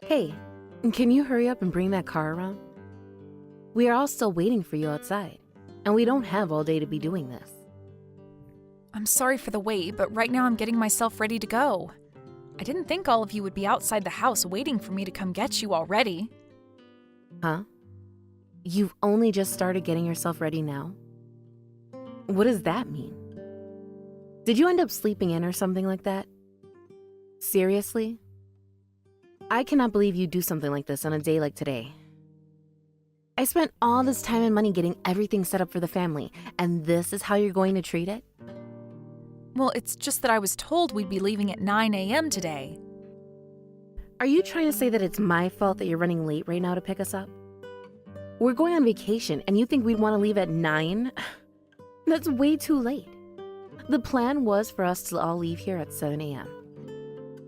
Hey, can you hurry up and bring that car around? We are all still waiting for you outside, and we don't have all day to be doing this. I'm sorry for the wait, but right now I'm getting myself ready to go. I didn't think all of you would be outside the house waiting for me to come get you already. Huh? You've only just started getting yourself ready now? What does that mean? Did you end up sleeping in or something like that? Seriously? I cannot believe you do something like this on a day like today. I spent all this time and money getting everything set up for the family, and this is how you're going to treat it? Well, it's just that I was told we'd be leaving at 9 a.m. today. Are you trying to say that it's my fault that you're running late right now to pick us up? We're going on vacation, and you think we'd want to leave at 9? That's way too late. The plan was for us to all leave here at 7 a.m.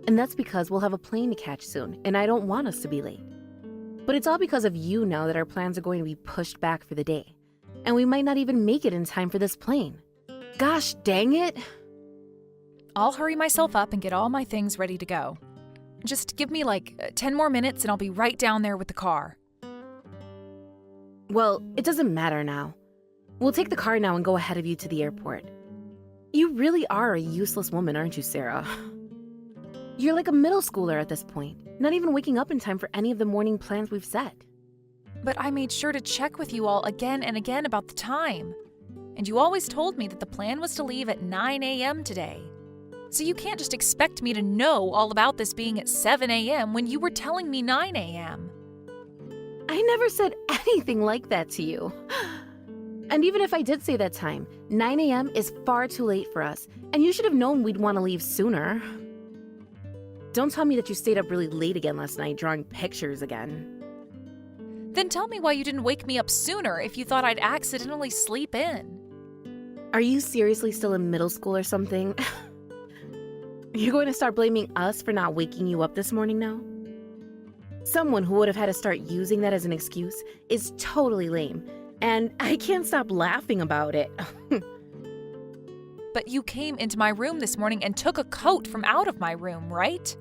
And that's because we'll have a plane to catch soon, and I don't want us to be late. But it's all because of you now that our plans are going to be pushed back for the day. And we might not even make it in time for this plane. Gosh dang it! I'll hurry myself up and get all my things ready to go. Just give me like 10 more minutes and I'll be right down there with the car. Well, it doesn't matter now. We'll take the car now and go ahead of you to the airport. You really are a useless woman, aren't you, Sarah? You're like a middle schooler at this point, not even waking up in time for any of the morning plans we've set. But I made sure to check with you all again and again about the time. And you always told me that the plan was to leave at 9 a.m. today. So you can't just expect me to know all about this being at 7 a.m. when you were telling me 9 a.m. I never said anything like that to you. And even if I did say that time, 9 a.m. is far too late for us, and you should have known we'd want to leave sooner. Don't tell me that you stayed up really late again last night drawing pictures again. Then tell me why you didn't wake me up sooner if you thought I'd accidentally sleep in. Are you seriously still in middle school or something? You're going to start blaming us for not waking you up this morning now? Someone who would have had to start using that as an excuse is totally lame, and I can't stop laughing about it. But you came into my room this morning and took a coat from out of my room, right?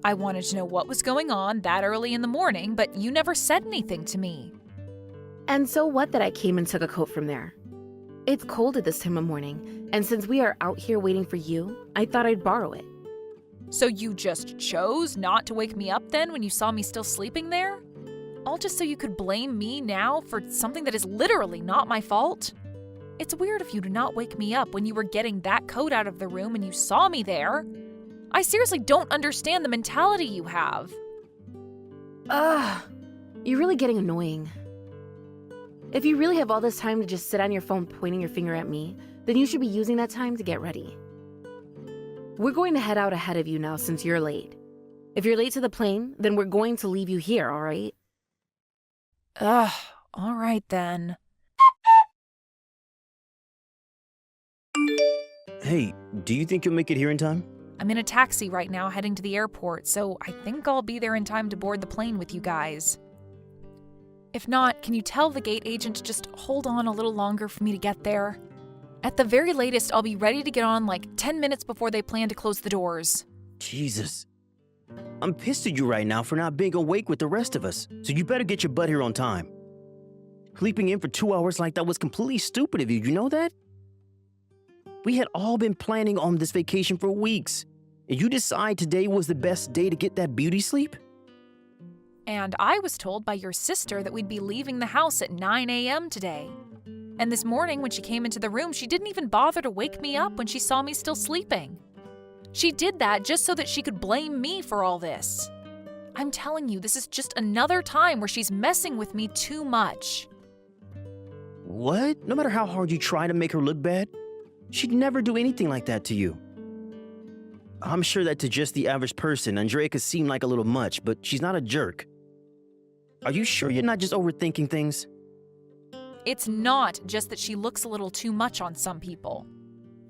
I wanted to know what was going on that early in the morning, but you never said anything to me. And so what that I came and took a coat from there? It's cold at this time of morning, and since we are out here waiting for you, I thought I'd borrow it. So you just chose not to wake me up then when you saw me still sleeping there? All just so you could blame me now for something that is literally not my fault? It's weird of you to not wake me up when you were getting that coat out of the room and you saw me there. I seriously don't understand the mentality you have. Ugh, you're really getting annoying. If you really have all this time to just sit on your phone pointing your finger at me, then you should be using that time to get ready. We're going to head out ahead of you now since you're late. If you're late to the plane, then we're going to leave you here, all right? Ugh, all right then. Hey, do you think you'll make it here in time? I'm in a taxi right now heading to the airport, so I think I'll be there in time to board the plane with you guys. If not, can you tell the gate agent to just hold on a little longer for me to get there? At the very latest, I'll be ready to get on like 10 minutes before they plan to close the doors. Jesus. I'm pissed at you right now for not being awake with the rest of us, so you better get your butt here on time. Sleeping in for 2 hours like that was completely stupid of you, you know that? We had all been planning on this vacation for weeks, and you decide today was the best day to get that beauty sleep? And I was told by your sister that we'd be leaving the house at 9 a.m. today. And this morning when she came into the room, she didn't even bother to wake me up when she saw me still sleeping. She did that just so that she could blame me for all this. I'm telling you, this is just another time where she's messing with me too much. What? No matter how hard you try to make her look bad, she'd never do anything like that to you. I'm sure that to just the average person, Andrea could seem like a little much, but she's not a jerk. Are you sure you're not just overthinking things? It's not just that she looks a little too much on some people.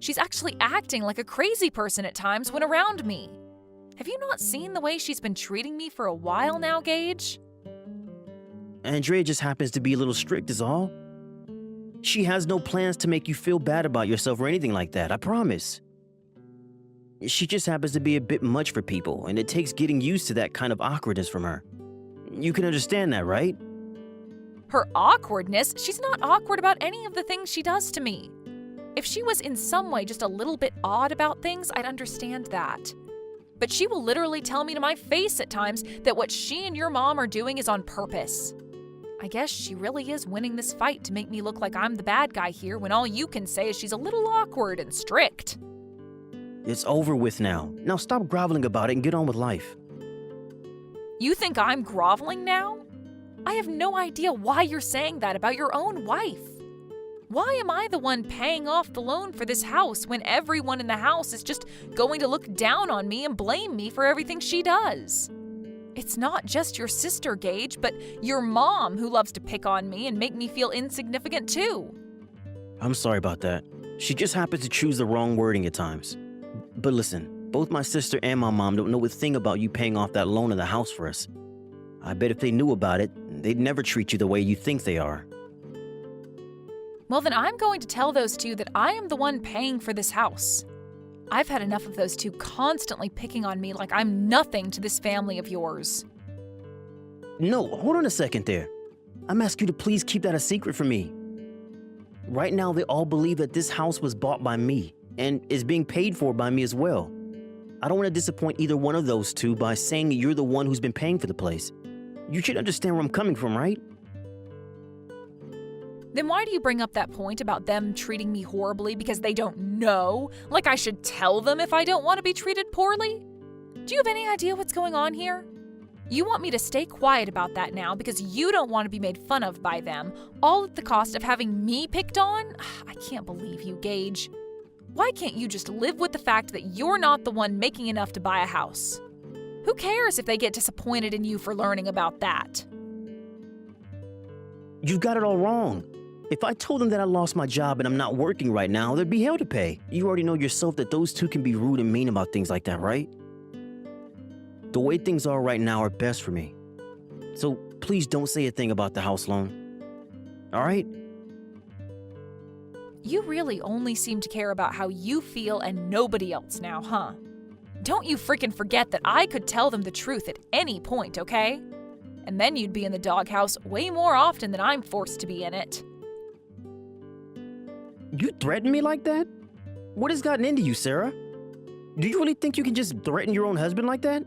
She's actually acting like a crazy person at times when around me. Have you not seen the way she's been treating me for a while now, Gage? Andrea just happens to be a little strict is all. She has no plans to make you feel bad about yourself or anything like that, I promise. She just happens to be a bit much for people, and it takes getting used to that kind of awkwardness from her. You can understand that, right? Her awkwardness? She's not awkward about any of the things she does to me. If she was in some way just a little bit odd about things, I'd understand that. But she will literally tell me to my face at times that what she and your mom are doing is on purpose. I guess she really is winning this fight to make me look like I'm the bad guy here when all you can say is she's a little awkward and strict. It's over with now. Now stop groveling about it and get on with life. You think I'm groveling now? I have no idea why you're saying that about your own wife. Why am I the one paying off the loan for this house when everyone in the house is just going to look down on me and blame me for everything she does? It's not just your sister, Gage, but your mom who loves to pick on me and make me feel insignificant too. I'm sorry about that. She just happens to choose the wrong wording at times. But listen, both my sister and my mom don't know a thing about you paying off that loan of the house for us. I bet if they knew about it, they'd never treat you the way you think they are. Well, then I'm going to tell those two that I am the one paying for this house. I've had enough of those two constantly picking on me like I'm nothing to this family of yours. No, hold on a second there. I'm asking you to please keep that a secret from me. Right now, they all believe that this house was bought by me and is being paid for by me as well. I don't want to disappoint either one of those two by saying you're the one who's been paying for the place. You should understand where I'm coming from, right? Then why do you bring up that point about them treating me horribly because they don't know? Like I should tell them if I don't want to be treated poorly? Do you have any idea what's going on here? You want me to stay quiet about that now because you don't want to be made fun of by them, all at the cost of having me picked on? I can't believe you, Gage. Why can't you just live with the fact that you're not the one making enough to buy a house? Who cares if they get disappointed in you for learning about that? You've got it all wrong. If I told them that I lost my job and I'm not working right now, there'd be hell to pay. You already know yourself that those two can be rude and mean about things like that, right? The way things are right now are best for me. So please don't say a thing about the house loan. All right? You really only seem to care about how you feel and nobody else now, huh? Don't you freaking forget that I could tell them the truth at any point, okay? And then you'd be in the doghouse way more often than I'm forced to be in it. You threaten me like that? What has gotten into you, Sarah? Do you really think you can just threaten your own husband like that?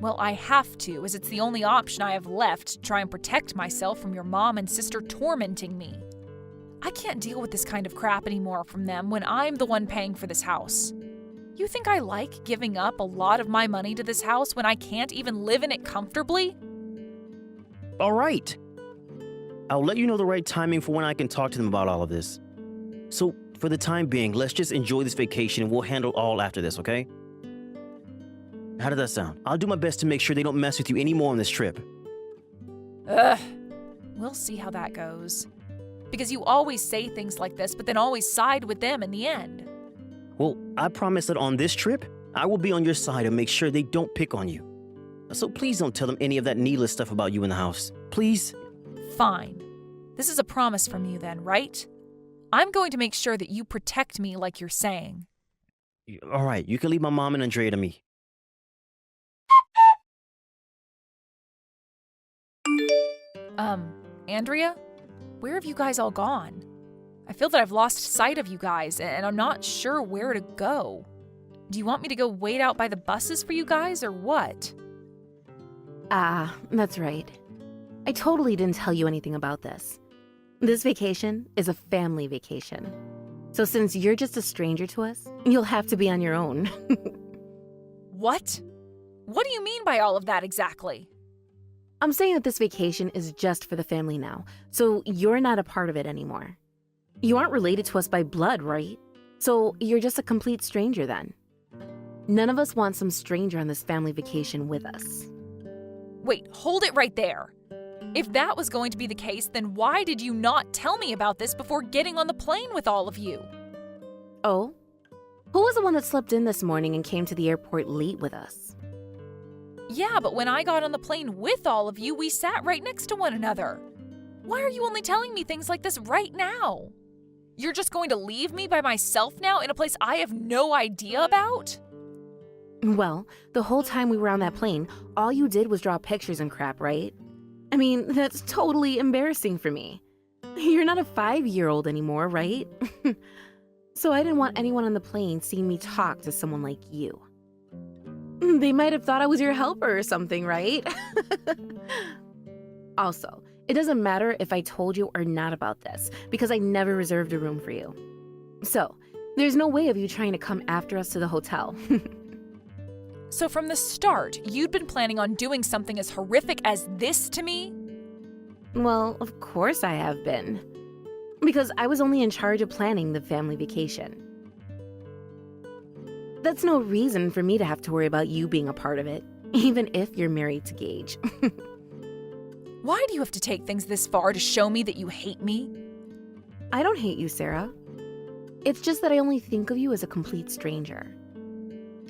Well, I have to, as it's the only option I have left to try and protect myself from your mom and sister tormenting me. I can't deal with this kind of crap anymore from them when I'm the one paying for this house. You think I like giving up a lot of my money to this house when I can't even live in it comfortably? All right. I'll let you know the right timing for when I can talk to them about all of this. So, for the time being, let's just enjoy this vacation and we'll handle all after this, okay? How does that sound? I'll do my best to make sure they don't mess with you anymore on this trip. Ugh. We'll see how that goes. Because you always say things like this, but then always side with them in the end. Well, I promise that on this trip, I will be on your side and make sure they don't pick on you. So please don't tell them any of that needless stuff about you in the house. Please? Fine. This is a promise from you then, right? I'm going to make sure that you protect me like you're saying. All right, you can leave my mom and Andrea to me. Andrea? Where have you guys all gone? I feel that I've lost sight of you guys, and I'm not sure where to go. Do you want me to go wait out by the buses for you guys, or what? Ah, that's right. I totally didn't tell you anything about this. This vacation is a family vacation. So since you're just a stranger to us, you'll have to be on your own. What? What do you mean by all of that exactly? I'm saying that this vacation is just for the family now, so you're not a part of it anymore. You aren't related to us by blood, right? So you're just a complete stranger then. None of us want some stranger on this family vacation with us. Wait, hold it right there. If that was going to be the case, then why did you not tell me about this before getting on the plane with all of you? Oh? Who was the one that slept in this morning and came to the airport late with us? Yeah, but when I got on the plane with all of you, we sat right next to one another. Why are you only telling me things like this right now? You're just going to leave me by myself now in a place I have no idea about? Well, the whole time we were on that plane, all you did was draw pictures and crap, right? I mean, that's totally embarrassing for me. You're not a 5-year-old anymore, right? So I didn't want anyone on the plane seeing me talk to someone like you. They might have thought I was your helper or something, right? Also, it doesn't matter if I told you or not about this, because I never reserved a room for you. So, there's no way of you trying to come after us to the hotel. So from the start, you'd been planning on doing something as horrific as this to me? Well, of course I have been. Because I was only in charge of planning the family vacation. That's no reason for me to have to worry about you being a part of it, even if you're married to Gage. Why do you have to take things this far to show me that you hate me? I don't hate you, Sarah. It's just that I only think of you as a complete stranger.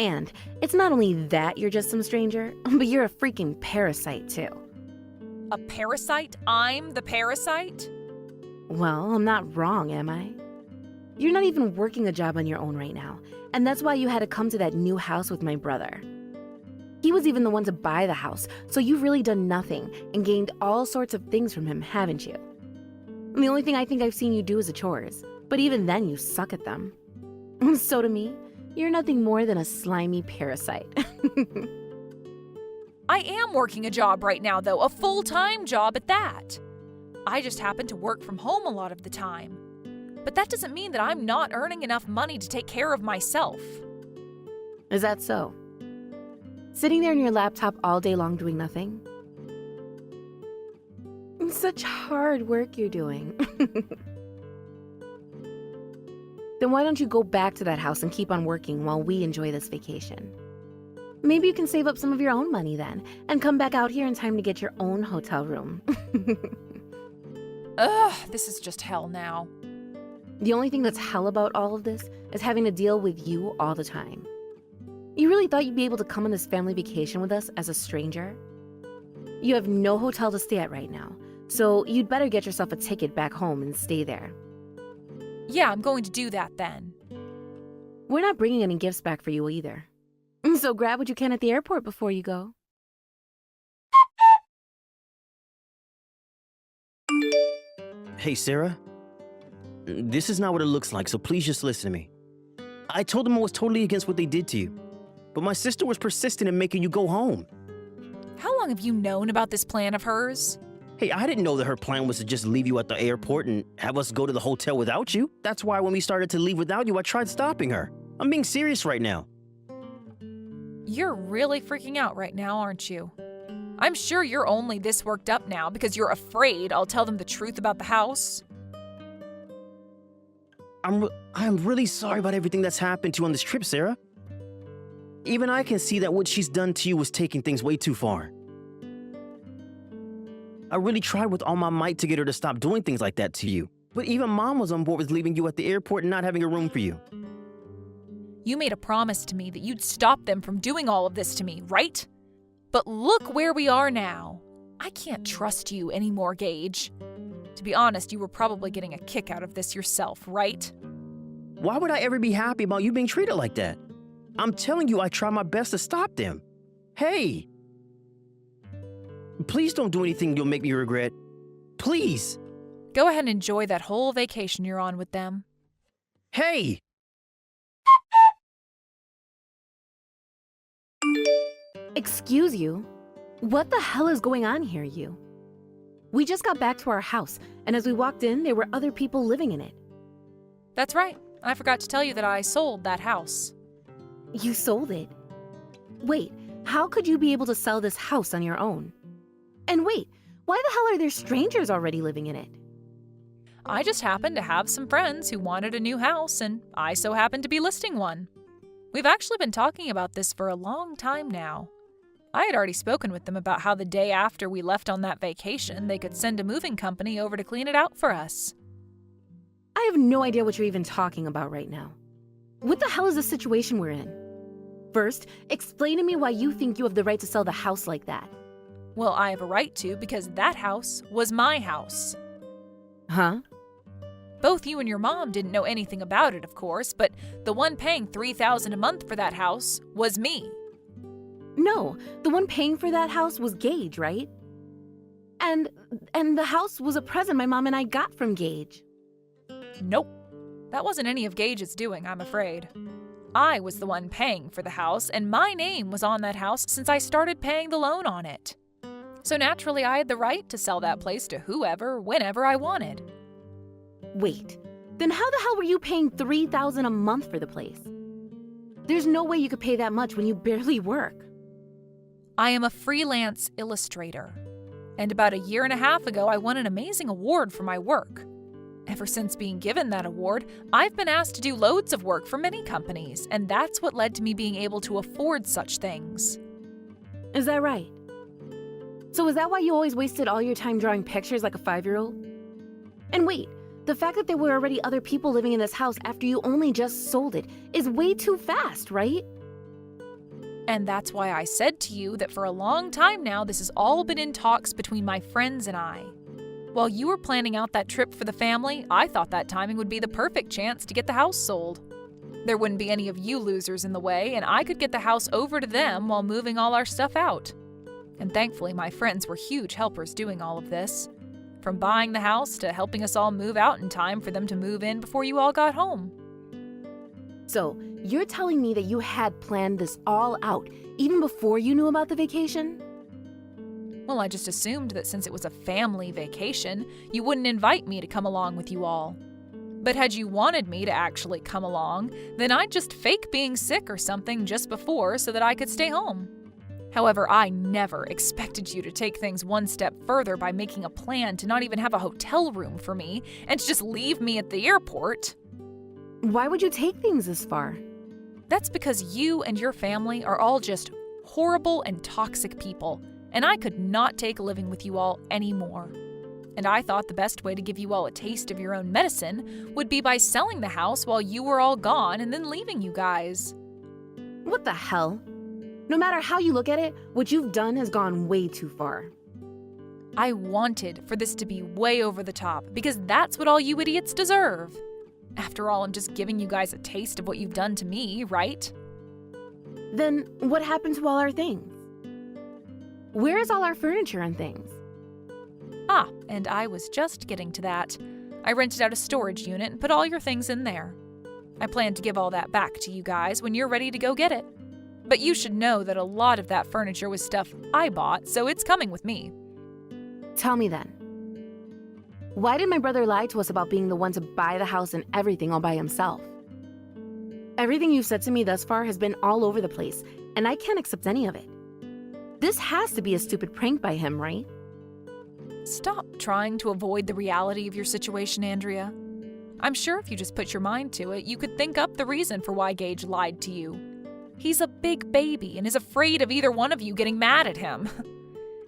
And it's not only that you're just some stranger, but you're a freaking parasite too. A parasite? I'm the parasite? Well, I'm not wrong, am I? You're not even working a job on your own right now, and that's why you had to come to that new house with my brother. He was even the one to buy the house, so you've really done nothing and gained all sorts of things from him, haven't you? The only thing I think I've seen you do is the chores, but even then you suck at them. So to me, you're nothing more than a slimy parasite. I am working a job right now, though, a full-time job at that. I just happen to work from home a lot of the time. But that doesn't mean that I'm not earning enough money to take care of myself. Is that so? Sitting there on your laptop all day long doing nothing? Such hard work you're doing. Then why don't you go back to that house and keep on working while we enjoy this vacation? Maybe you can save up some of your own money then, and come back out here in time to get your own hotel room. Ugh, this is just hell now. The only thing that's hell about all of this is having to deal with you all the time. You really thought you'd be able to come on this family vacation with us as a stranger? You have no hotel to stay at right now, so you'd better get yourself a ticket back home and stay there. Yeah, I'm going to do that then. We're not bringing any gifts back for you either. So grab what you can at the airport before you go. Hey, Sarah. This is not what it looks like, so please just listen to me. I told them I was totally against what they did to you, but my sister was persistent in making you go home. How long have you known about this plan of hers? Hey, I didn't know that her plan was to just leave you at the airport and have us go to the hotel without you. That's why when we started to leave without you, I tried stopping her. I'm being serious right now. You're really freaking out right now, aren't you? I'm sure you're only this worked up now because you're afraid I'll tell them the truth about the house. I'm really sorry about everything that's happened to you on this trip, Sarah. Even I can see that what she's done to you was taking things way too far. I really tried with all my might to get her to stop doing things like that to you. But even Mom was on board with leaving you at the airport and not having a room for you. You made a promise to me that you'd stop them from doing all of this to me, right? But look where we are now. I can't trust you anymore, Gage. To be honest, you were probably getting a kick out of this yourself, right? Why would I ever be happy about you being treated like that? I'm telling you, I try my best to stop them. Hey! Please don't do anything you'll make me regret. Please! Go ahead and enjoy that whole vacation you're on with them. Hey! Excuse you? What the hell is going on here, you? We just got back to our house, and as we walked in, there were other people living in it. That's right. I forgot to tell you that I sold that house. You sold it? Wait, how could you be able to sell this house on your own? And wait, why the hell are there strangers already living in it? I just happened to have some friends who wanted a new house, and I so happened to be listing one. We've actually been talking about this for a long time now. I had already spoken with them about how the day after we left on that vacation, they could send a moving company over to clean it out for us. I have no idea what you're even talking about right now. What the hell is the situation we're in? First, explain to me why you think you have the right to sell the house like that. Well, I have a right to because that house was my house. Huh? Both you and your mom didn't know anything about it, of course, but the one paying $3,000 a month for that house was me. No, the one paying for that house was Gage, right? And the house was a present my mom and I got from Gage. Nope. That wasn't any of Gage's doing, I'm afraid. I was the one paying for the house, and my name was on that house since I started paying the loan on it. So naturally, I had the right to sell that place to whoever, whenever I wanted. Wait, then how the hell were you paying $3,000 a month for the place? There's no way you could pay that much when you barely work. I am a freelance illustrator. And about a year and a half ago, I won an amazing award for my work. Ever since being given that award, I've been asked to do loads of work for many companies, and that's what led to me being able to afford such things. Is that right? So is that why you always wasted all your time drawing pictures like a 5-year-old? And wait, the fact that there were already other people living in this house after you only just sold it is way too fast, right? And that's why I said to you that for a long time now, this has all been in talks between my friends and I. While you were planning out that trip for the family, I thought that timing would be the perfect chance to get the house sold. There wouldn't be any of you losers in the way, and I could get the house over to them while moving all our stuff out. And thankfully, my friends were huge helpers doing all of this. From buying the house to helping us all move out in time for them to move in before you all got home. So, you're telling me that you had planned this all out even before you knew about the vacation? Well, I just assumed that since it was a family vacation, you wouldn't invite me to come along with you all. But had you wanted me to actually come along, then I'd just fake being sick or something just before so that I could stay home. However, I never expected you to take things one step further by making a plan to not even have a hotel room for me and to just leave me at the airport. Why would you take things this far? That's because you and your family are all just horrible and toxic people, and I could not take living with you all anymore. And I thought the best way to give you all a taste of your own medicine would be by selling the house while you were all gone and then leaving you guys. What the hell? No matter how you look at it, what you've done has gone way too far. I wanted for this to be way over the top because that's what all you idiots deserve. After all, I'm just giving you guys a taste of what you've done to me, right? Then what happened to all our things? Where is all our furniture and things? Ah, and I was just getting to that. I rented out a storage unit and put all your things in there. I plan to give all that back to you guys when you're ready to go get it. But you should know that a lot of that furniture was stuff I bought, so it's coming with me. Tell me then. Why did my brother lie to us about being the one to buy the house and everything all by himself? Everything you've said to me thus far has been all over the place, and I can't accept any of it. This has to be a stupid prank by him, right? Stop trying to avoid the reality of your situation, Andrea. I'm sure if you just put your mind to it, you could think up the reason for why Gage lied to you. He's a big baby and is afraid of either one of you getting mad at him.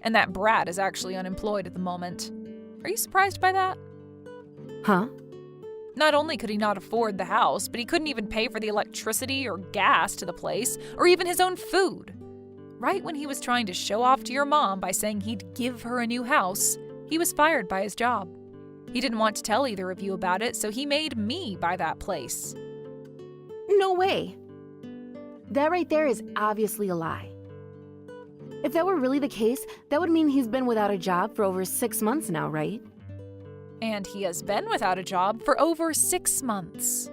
And that brat is actually unemployed at the moment. Are you surprised by that? Huh? Not only could he not afford the house, but he couldn't even pay for the electricity or gas to the place, or even his own food. Right when he was trying to show off to your mom by saying he'd give her a new house, he was fired by his job. He didn't want to tell either of you about it, so he made me buy that place. No way. That right there is obviously a lie. If that were really the case, that would mean he's been without a job for over 6 months now, right? And he has been without a job for over 6 months.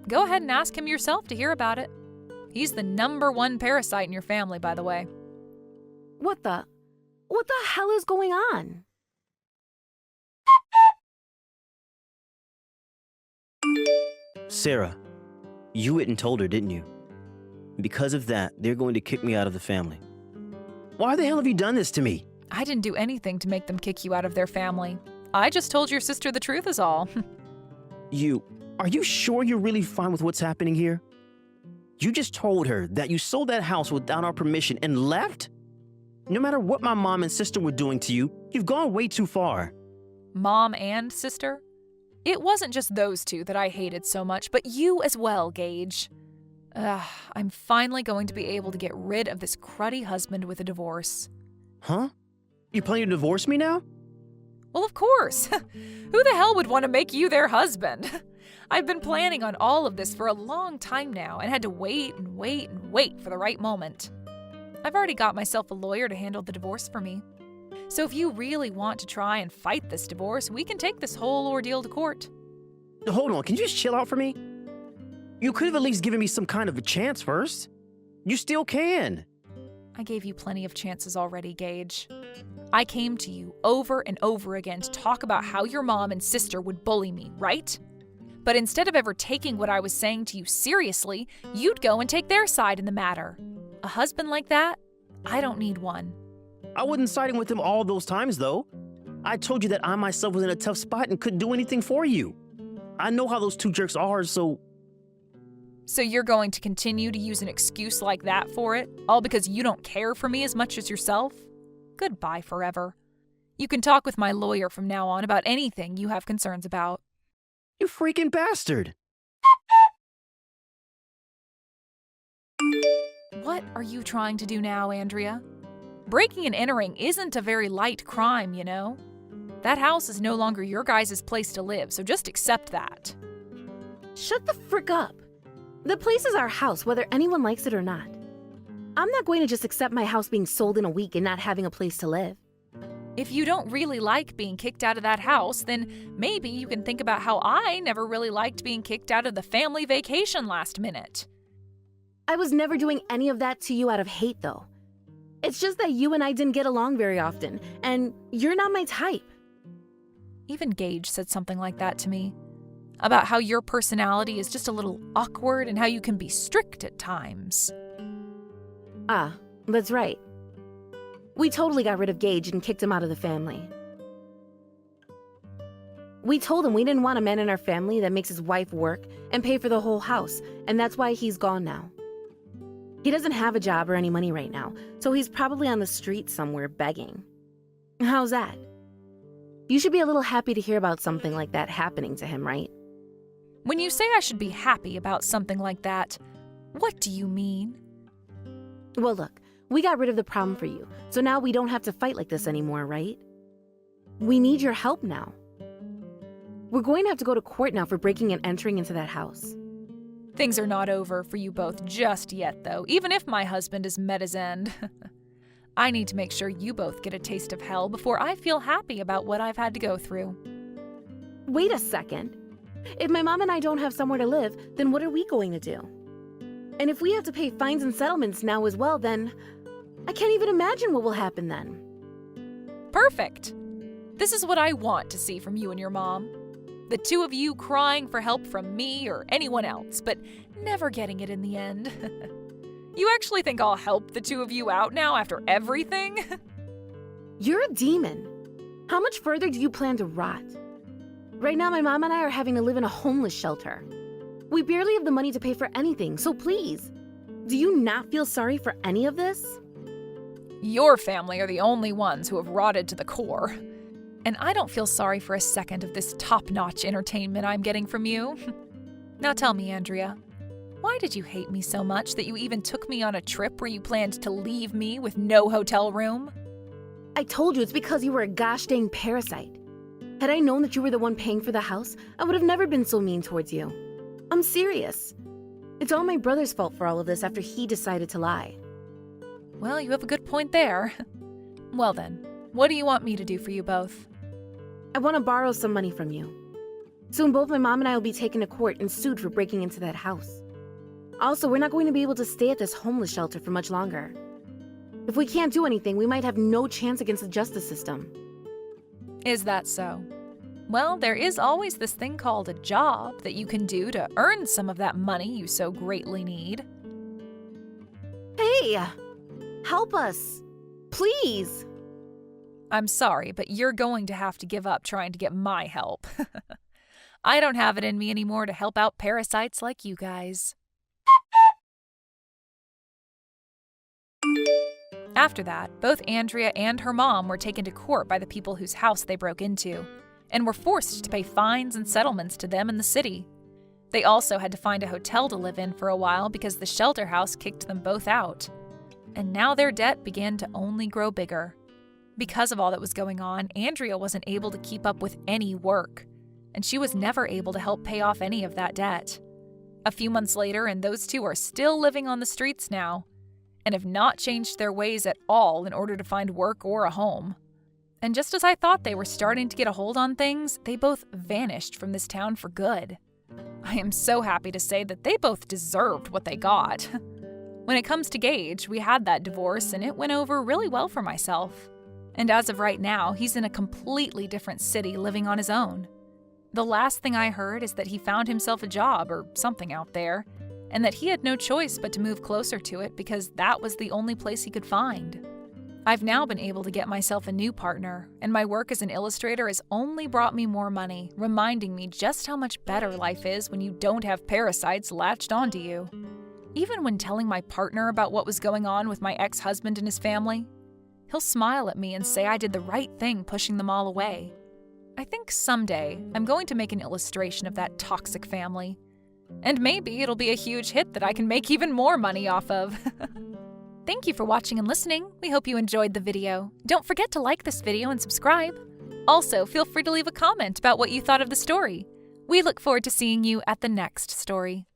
Go ahead and ask him yourself to hear about it. He's the #1 parasite in your family, by the way. What the hell is going on? Sarah, you went and told her, didn't you? Because of that, they're going to kick me out of the family. Why the hell have you done this to me? I didn't do anything to make them kick you out of their family. I just told your sister the truth is all. Are you sure you're really fine with what's happening here? You just told her that you sold that house without our permission and left? No matter what my mom and sister were doing to you, you've gone way too far. Mom and sister? It wasn't just those two that I hated so much, but you as well, Gage. I'm finally going to be able to get rid of this cruddy husband with a divorce. Huh? You planning to divorce me now? Well, of course. Who the hell would want to make you their husband? I've been planning on all of this for a long time now and had to wait and wait and wait for the right moment. I've already got myself a lawyer to handle the divorce for me. So if you really want to try and fight this divorce, we can take this whole ordeal to court. Hold on, can you just chill out for me? You could have at least given me some kind of a chance first. You still can. I gave you plenty of chances already, Gage. I came to you over and over again to talk about how your mom and sister would bully me, right? But instead of ever taking what I was saying to you seriously, you'd go and take their side in the matter. A husband like that? I don't need one. I wasn't siding with him all those times, though. I told you that I myself was in a tough spot and couldn't do anything for you. I know how those two jerks are, so... So you're going to continue to use an excuse like that for it, all because you don't care for me as much as yourself? Goodbye forever. You can talk with my lawyer from now on about anything you have concerns about. You freaking bastard! What are you trying to do now, Andrea? Breaking and entering isn't a very light crime, you know? That house is no longer your guys' place to live, so just accept that. Shut the frick up. The place is our house, whether anyone likes it or not. I'm not going to just accept my house being sold in a week and not having a place to live. If you don't really like being kicked out of that house, then maybe you can think about how I never really liked being kicked out of the family vacation last minute. I was never doing any of that to you out of hate, though. It's just that you and I didn't get along very often, and you're not my type. Even Gage said something like that to me. About how your personality is just a little awkward and how you can be strict at times. Ah, that's right. We totally got rid of Gage and kicked him out of the family. We told him we didn't want a man in our family that makes his wife work and pay for the whole house, and that's why he's gone now. He doesn't have a job or any money right now, so he's probably on the street somewhere begging. How's that? You should be a little happy to hear about something like that happening to him, right? When you say I should be happy about something like that, what do you mean? Well, look, we got rid of the problem for you, so now we don't have to fight like this anymore, right? We need your help now. We're going to have to go to court now for breaking and entering into that house. Things are not over for you both just yet, though, even if my husband has met his end. I need to make sure you both get a taste of hell before I feel happy about what I've had to go through. Wait a second. If my mom and I don't have somewhere to live, then what are we going to do? And if we have to pay fines and settlements now as well, then I can't even imagine what will happen then. Perfect. This is what I want to see from you and your mom. The two of you crying for help from me or anyone else, but never getting it in the end. You actually think I'll help the two of you out now after everything? You're a demon. How much further do you plan to rot? Right now, my mom and I are having to live in a homeless shelter. We barely have the money to pay for anything, so please, do you not feel sorry for any of this? Your family are the only ones who have rotted to the core. And I don't feel sorry for a second of this top-notch entertainment I'm getting from you. Now tell me, Andrea, why did you hate me so much that you even took me on a trip where you planned to leave me with no hotel room? I told you it's because you were a gosh dang parasite. Had I known that you were the one paying for the house, I would have never been so mean towards you. I'm serious. It's all my brother's fault for all of this after he decided to lie. Well, you have a good point there. Well then, what do you want me to do for you both? I want to borrow some money from you. Soon both my mom and I will be taken to court and sued for breaking into that house. Also, we're not going to be able to stay at this homeless shelter for much longer. If we can't do anything, we might have no chance against the justice system. Is that so? Well, there is always this thing called a job that you can do to earn some of that money you so greatly need. Hey! Help us! Please! I'm sorry, but you're going to have to give up trying to get my help. I don't have it in me anymore to help out parasites like you guys. After that, both Andrea and her mom were taken to court by the people whose house they broke into, and were forced to pay fines and settlements to them in the city. They also had to find a hotel to live in for a while because the shelter house kicked them both out. And now their debt began to only grow bigger. Because of all that was going on, Andrea wasn't able to keep up with any work, and she was never able to help pay off any of that debt. A few months later, and those two are still living on the streets now, and have not changed their ways at all in order to find work or a home. And just as I thought they were starting to get a hold on things, they both vanished from this town for good. I am so happy to say that they both deserved what they got. When it comes to Gage, we had that divorce and it went over really well for myself. And as of right now, he's in a completely different city living on his own. The last thing I heard is that he found himself a job or something out there, and that he had no choice but to move closer to it because that was the only place he could find. I've now been able to get myself a new partner, and my work as an illustrator has only brought me more money, reminding me just how much better life is when you don't have parasites latched onto you. Even when telling my partner about what was going on with my ex-husband and his family, he'll smile at me and say I did the right thing pushing them all away. I think someday I'm going to make an illustration of that toxic family. And maybe it'll be a huge hit that I can make even more money off of. Thank you for watching and listening. We hope you enjoyed the video. Don't forget to like this video and subscribe. Also, feel free to leave a comment about what you thought of the story. We look forward to seeing you at the next story.